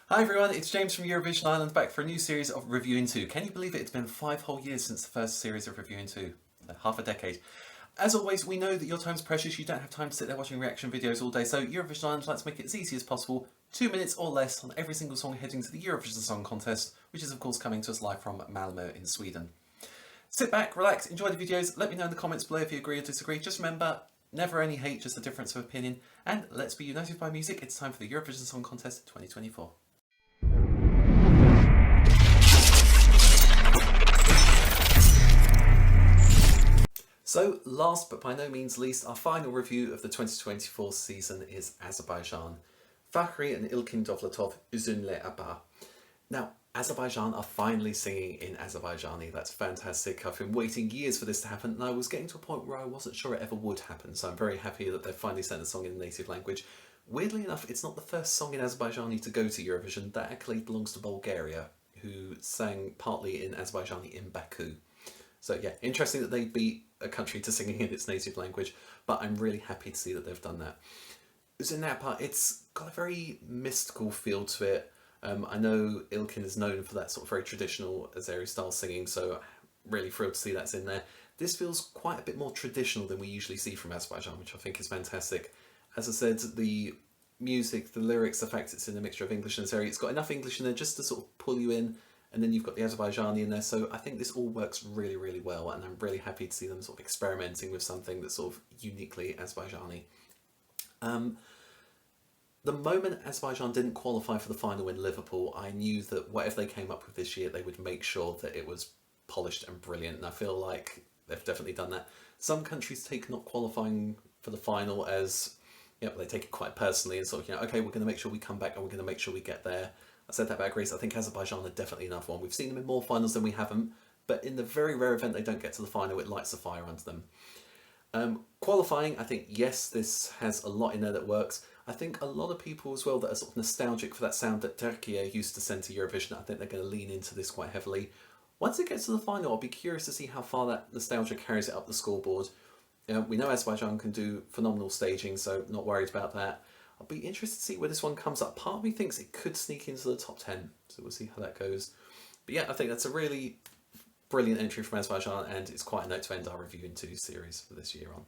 Hi everyone, it's James from Eurovision Ireland back for a new series of Reviewing 2. Can you believe it? It's been 5 whole years since the first series of Reviewing 2. Half a decade. As always, we know that your time's precious, you don't have time to sit there watching reaction videos all day, so Eurovision Ireland likes to make it as easy as possible, 2 minutes or less on every single song heading to the Eurovision Song Contest, which is of course coming to us live from Malmö in Sweden. Sit back, relax, enjoy the videos, let me know in the comments below if you agree or disagree. Just remember, never any hate, just a difference of opinion, and let's be united by music. It's time for the Eurovision Song Contest 2024. So, last but by no means least, our final review of the 2024 season is Azerbaijan. Fahree and Ilkin Dovlatov, Özünlə, Apar. Now, Azerbaijan are finally singing in Azerbaijani. That's fantastic. I've been waiting years for this to happen, and I was getting to a point where I wasn't sure it ever would happen, so I'm very happy that they've finally sent the song in the native language. Weirdly enough, it's not the first song in Azerbaijani to go to Eurovision. That actually belongs to Bulgaria, who sang partly in Azerbaijani in Baku. So yeah, interesting that they beat a country to singing in its native language, but I'm really happy to see that they've done that. Özünlə, it's got a very mystical feel to it. I know Ilkin is known for that sort of very traditional Azeri style singing, so really thrilled to see that's in there. This feels quite a bit more traditional than we usually see from Azerbaijan, which I think is fantastic. As I said, the music, the lyrics, the fact it's in a mixture of English and Azeri, it's got enough English in there just to sort of pull you in, and then you've got the Azerbaijani in there, so I think this all works really, really well, and I'm really happy to see them sort of experimenting with something that's sort of uniquely Azerbaijani. The moment Azerbaijan didn't qualify for the final in Liverpool, I knew that whatever they came up with this year, they would make sure that it was polished and brilliant, and I feel like they've definitely done that. Some countries take not qualifying for the final as, they take it quite personally and sort of, okay, we're going to make sure we come back and we're going to make sure we get there. I said that about Greece. I think Azerbaijan are definitely another one. We've seen them in more finals than we haven't, but in the very rare event they don't get to the final, it lights a fire under them. Qualifying, I think, yes, this has a lot in there that works. I think a lot of people as well that are sort of nostalgic for that sound that Turkey used to send to Eurovision, I think they're going to lean into this quite heavily. Once it gets to the final, I'll be curious to see how far that nostalgia carries it up the scoreboard. We know Azerbaijan can do phenomenal staging, so not worried about that. I'll be interested to see where this one comes up. Part of me thinks it could sneak into the top 10, so we'll see how that goes. But yeah, I think that's a really brilliant entry from Azerbaijan, and it's quite a note to end our Reviewing 2 series for this year on.